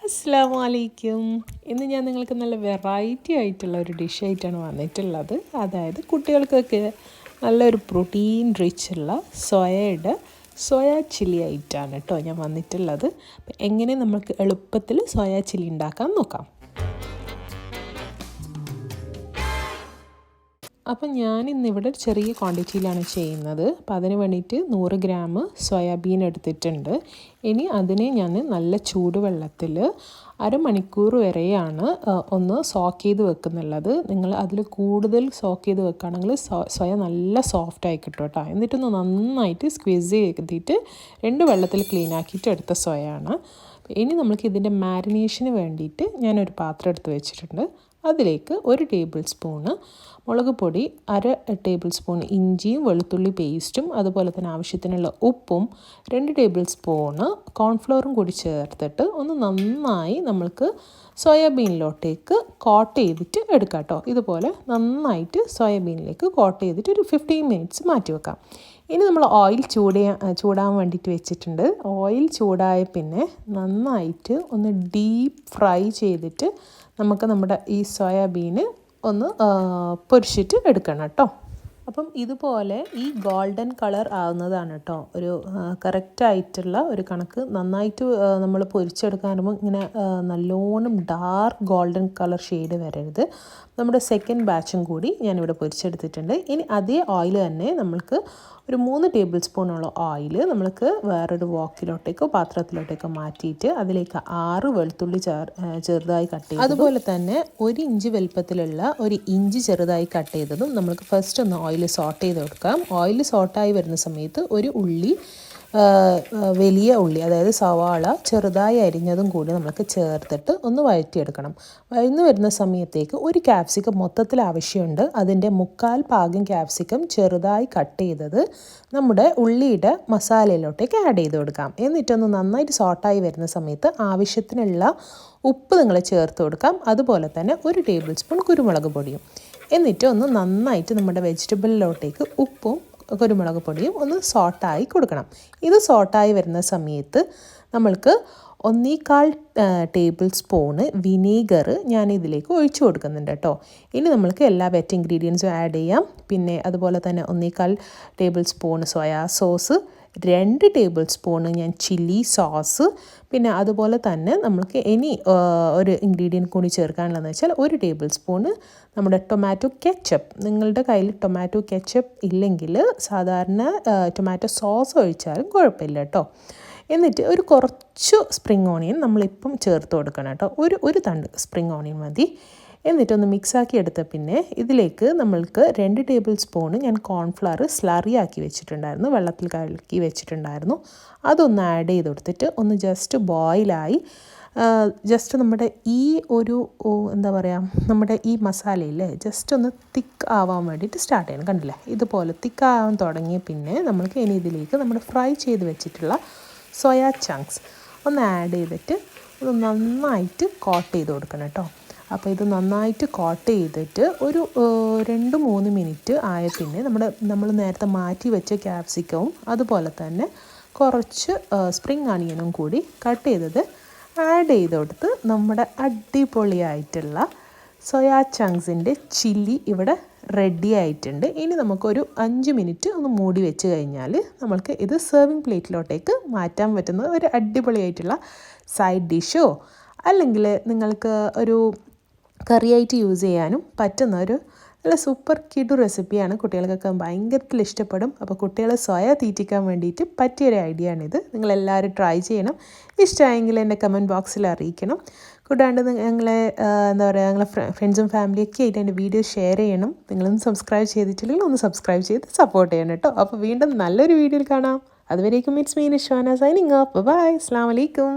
അസ്സലാമു അലൈക്കും. ഇന്ന് ഞാൻ നിങ്ങൾക്ക് നല്ല വെറൈറ്റി ആയിട്ടുള്ള ഒരു ഡിഷായിട്ടാണ് വന്നിട്ടുള്ളത്. അതായത് കുട്ടികൾക്കൊക്കെ നല്ലൊരു പ്രോട്ടീൻ റിച്ച് ഉള്ള സോയ ചില്ലി ആയിട്ടാണ് കേട്ടോ ഞാൻ വന്നിട്ടുള്ളത്. എങ്ങനെ നമുക്ക് എളുപ്പത്തിൽ സോയ ചില്ലി ഉണ്ടാക്കാൻ നോക്കാം. അപ്പം ഞാനിന്നിവിടെ ചെറിയ ക്വാണ്ടിറ്റിയിലാണ് ചെയ്യുന്നത്. അപ്പം അതിന് വേണ്ടിയിട്ട് 100 ഗ്രാം സോയാബീൻ എടുത്തിട്ടുണ്ട്. ഇനി അതിനെ ഞാൻ നല്ല ചൂടുവെള്ളത്തിൽ അരമണിക്കൂർ വരെയാണ് ഒന്ന് സോക്ക് ചെയ്ത് വെക്കുന്നുള്ളത്. നിങ്ങൾ അതിൽ കൂടുതൽ സോക്ക് ചെയ്ത് വെക്കുകയാണെങ്കിൽ സോയ നല്ല സോഫ്റ്റായി കിട്ടും കേട്ടോ. എന്നിട്ടൊന്ന് നന്നായിട്ട് സ്ക്വീസ് ചെയ്തിട്ട് 2 വെള്ളത്തിൽ ക്ലീൻ ആക്കിയിട്ട് എടുത്ത സോയാണ്. ഇനി നമുക്ക് ഇതിൻ്റെ മാരിനേഷന് വേണ്ടിയിട്ട് ഞാനൊരു പാത്രം എടുത്ത് വെച്ചിട്ടുണ്ട്. അതിലേക്ക് 1 ടേബിൾ സ്പൂണ് മുളക് പൊടി, 1/2 ടേബിൾ സ്പൂൺ ഇഞ്ചിയും വെളുത്തുള്ളി പേസ്റ്റും, അതുപോലെ തന്നെ ആവശ്യത്തിനുള്ള ഉപ്പും, 2 ടേബിൾ സ്പൂണ് കോൺഫ്ലവറും കൂടി ചേർത്തിട്ട് ഒന്ന് നന്നായി നമ്മൾക്ക് സോയാബീനിലോട്ടേക്ക് കോട്ട് ചെയ്തിട്ട് എടുക്കാം കേട്ടോ. ഇതുപോലെ നന്നായിട്ട് സോയാബീനിലേക്ക് കോട്ട് ചെയ്തിട്ട് ഒരു 15 മിനിറ്റ്സ് മാറ്റി വെക്കാം. ഇനി നമ്മൾ ഓയിൽ ചൂടാൻ വേണ്ടിയിട്ട് വെച്ചിട്ടുണ്ട്. ഓയിൽ ചൂടായ പിന്നെ നന്നായിട്ട് ഒന്ന് ഡീപ്പ് ഫ്രൈ ചെയ്തിട്ട് നമുക്ക് നമ്മുടെ ഈ സോയാബീന് ഒന്ന് പൊരിച്ചിട്ട് എടുക്കണം കേട്ടോ. അപ്പം ഇതുപോലെ ഈ ഗോൾഡൻ കളർ ആവുന്നതാണ് കേട്ടോ ഒരു കറക്റ്റായിട്ടുള്ള ഒരു കണക്ക്. നന്നായിട്ട് നമ്മൾ പൊരിച്ചെടുക്കാൻ വരുമ്പോൾ ഇങ്ങനെ നല്ലോണം ഡാർക്ക് ഗോൾഡൻ കളർ ഷെയ്ഡ് വരരുത്. നമ്മുടെ സെക്കൻഡ് ബാച്ചും കൂടി ഞാനിവിടെ പൊരിച്ചെടുത്തിട്ടുണ്ട്. ഇനി അതേ ഓയിൽ തന്നെ നമ്മൾക്ക് ഒരു 3 ടേബിൾ സ്പൂണോളം ഓയിൽ നമ്മൾക്ക് വേറൊരു വോക്കിലോട്ടേക്കോ പാത്രത്തിലോട്ടേക്കോ മാറ്റിയിട്ട് അതിലേക്ക് 6 വെളുത്തുള്ളി ചെറുതായി കട്ട് ചെയ്ത്, അതുപോലെ തന്നെ 1 ഇഞ്ച് വലുപ്പത്തിലുള്ള ഒരു ഇഞ്ചി ചെറുതായി കട്ട് ചെയ്തതും നമ്മൾക്ക് ഫസ്റ്റ് ഒന്ന് ഓയിൽ സോട്ട് ചെയ്ത് കൊടുക്കാം. ഓയിൽ സോട്ടായി വരുന്ന സമയത്ത് ഒരു ഉള്ളി, വലിയ ഉള്ളി അതായത് സവാള ചെറുതായി അരിഞ്ഞതും കൂടി നമുക്ക് ചേർത്തിട്ട് ഒന്ന് വഴറ്റിയെടുക്കണം. വഴന്നു വരുന്ന സമയത്തേക്ക് ഒരു ക്യാപ്സിക്കം മൊത്തത്തിൽ ആവശ്യമുണ്ട്. അതിൻ്റെ 1/4 ഭാഗം ക്യാപ്സിക്കം ചെറുതായി കട്ട് ചെയ്തത് നമ്മുടെ ഉള്ളിയുടെ മസാലയിലോട്ടേക്ക് ആഡ് ചെയ്ത് കൊടുക്കാം. എന്നിട്ടൊന്ന് നന്നായിട്ട് സോട്ടായി വരുന്ന സമയത്ത് ആവശ്യത്തിനുള്ള ഉപ്പ് നിങ്ങൾ ചേർത്ത് കൊടുക്കാം. അതുപോലെ തന്നെ 1 ടേബിൾ സ്പൂൺ കുരുമുളക് പൊടിയും. എന്നിട്ട് ഒന്ന് നന്നായിട്ട് നമ്മുടെ വെജിറ്റബിളിലോട്ടേക്ക് ഉപ്പും കുരുമുളക് പൊടിയും ഒന്ന് സോട്ടായി കൊടുക്കണം. ഇത് സോട്ടായി വരുന്ന സമയത്ത് നമ്മൾക്ക് 1/4 ടേബിൾ സ്പൂണ് വിനീഗർ ഞാൻ ഇതിലേക്ക് ഒഴിച്ചു കൊടുക്കുന്നുണ്ട് കേട്ടോ. ഇനി നമ്മൾക്ക് എല്ലാ വെറ്റ് ഇൻഗ്രീഡിയൻസും ആഡ് ചെയ്യാം. പിന്നെ അതുപോലെ തന്നെ 1/4 table spoon soya sauce, 2 table spoon ഞാൻ ചില്ലി സോസ്, പിന്നെ അതുപോലെ തന്നെ നമുക്ക് ഇനി ഒരു ഇൻഗ്രീഡിയൻറ്റ് കൂടി ചേർക്കാനുള്ളതെന്ന് വെച്ചാൽ 1 ടേബിൾ സ്പൂണ് നമ്മുടെ ടൊമാറ്റോ കെച്ചപ്പ്. നിങ്ങളുടെ കയ്യിൽ ടൊമാറ്റോ കെച്ചപ്പ് ഇല്ലെങ്കിൽ സാധാരണ ടൊമാറ്റോ സോസ് ഒഴിച്ചാലും കുഴപ്പമില്ല കേട്ടോ. എന്നിട്ട് ഒരു കുറച്ച് സ്പ്രിംഗ് ഓണിയൻ നമ്മളിപ്പം ചേർത്ത് കൊടുക്കണം കേട്ടോ. ഒരു തണ്ട് സ്പ്രിംഗ് ഓണിയൻ മതി. എന്നിട്ടൊന്ന് മിക്സാക്കി എടുത്ത പിന്നെ ഇതിലേക്ക് നമ്മൾക്ക് 2 ടേബിൾ സ്പൂണ് ഞാൻ കോൺഫ്ലവർ സ്ലറി ആക്കി വെച്ചിട്ടുണ്ടായിരുന്നു, വെള്ളത്തിൽ കലക്കി വെച്ചിട്ടുണ്ടായിരുന്നു. അതൊന്ന് ആഡ് ചെയ്ത് കൊടുത്തിട്ട് ഒന്ന് ജസ്റ്റ് ബോയിലായി ജസ്റ്റ് നമ്മുടെ ഈ ഒരു എന്താ പറയുക നമ്മുടെ ഈ മസാലയില്ലേ ജസ്റ്റ് ഒന്ന് തിക്ക് ആവാൻ വേണ്ടിയിട്ട് സ്റ്റാർട്ട് ചെയ്യണം. കണ്ടില്ലേ, ഇതുപോലെ തിക്കാവാൻ തുടങ്ങിയ പിന്നെ നമ്മൾക്ക് ഇനി ഇതിലേക്ക് നമ്മുടെ ഫ്രൈ ചെയ്ത് വെച്ചിട്ടുള്ള സോയാ ചങ്ക്സ് ഒന്ന് ആഡ് ചെയ്തിട്ട് ഒന്ന് നന്നായിട്ട് കോട്ട് ചെയ്ത് കൊടുക്കണം കേട്ടോ. അപ്പോൾ ഇത് നന്നായിട്ട് കോട്ട് ചെയ്തിട്ട് ഒരു 2-3 മിനിറ്റ് ആയ പിന്നെ നമ്മൾ നേരത്തെ മാറ്റി വെച്ച ക്യാപ്സിക്കവും അതുപോലെ തന്നെ കുറച്ച് സ്പ്രിംഗ് അണിയനും കൂടി കട്ട് ചെയ്തത് ആഡ് ചെയ്ത് കൊടുത്ത് നമ്മുടെ അടിപൊളിയായിട്ടുള്ള സോയാ ചങ്ക്സിൻ്റെ ചില്ലി ഇവിടെ റെഡി ആയിട്ടുണ്ട്. ഇനി നമുക്കൊരു 5 മിനിറ്റ് ഒന്ന് മൂടി വെച്ച് കഴിഞ്ഞാൽ നമ്മൾക്ക് ഇത് സെർവിങ് പ്ലേറ്റിലോട്ടേക്ക് മാറ്റാൻ പറ്റുന്ന ഒരു അടിപൊളിയായിട്ടുള്ള സൈഡ് ഡിഷോ അല്ലെങ്കിൽ നിങ്ങൾക്ക് ഒരു കറിയായിട്ട് യൂസ് ചെയ്യാനും പറ്റുന്ന ഒരു നല്ല സൂപ്പർ കിഡു റെസിപ്പിയാണ്. കുട്ടികൾക്കൊക്കെ ഭയങ്കരത്തിൽ ഇഷ്ടപ്പെടും. അപ്പോൾ കുട്ടികളെ സോയ തീറ്റിക്കാൻ വേണ്ടിയിട്ട് പറ്റിയൊരു ഐഡിയ ആണിത്. നിങ്ങളെല്ലാവരും ട്രൈ ചെയ്യണം. ഇഷ്ടമായെങ്കിൽ എൻ്റെ കമൻറ്റ് ബോക്സിൽ അറിയിക്കണം. കൂടാണ്ട് ഞങ്ങളെ എന്താ പറയുക ഞങ്ങളെ ഫ്രണ്ട്സും ഫാമിലിയൊക്കെ ആയിട്ട് എൻ്റെ വീഡിയോ ഷെയർ ചെയ്യണം. നിങ്ങളൊന്ന് സബ്സ്ക്രൈബ് ചെയ്തിട്ടില്ലെങ്കിൽ ഒന്ന് സബ്സ്ക്രൈബ് ചെയ്ത് സപ്പോർട്ട് ചെയ്യണം കേട്ടോ. അപ്പോൾ വീണ്ടും നല്ലൊരു വീഡിയോയിൽ കാണാം. അതുവരേക്കും it's me Nishana signing off. Bye. അസ്സലാമു അലൈക്കും.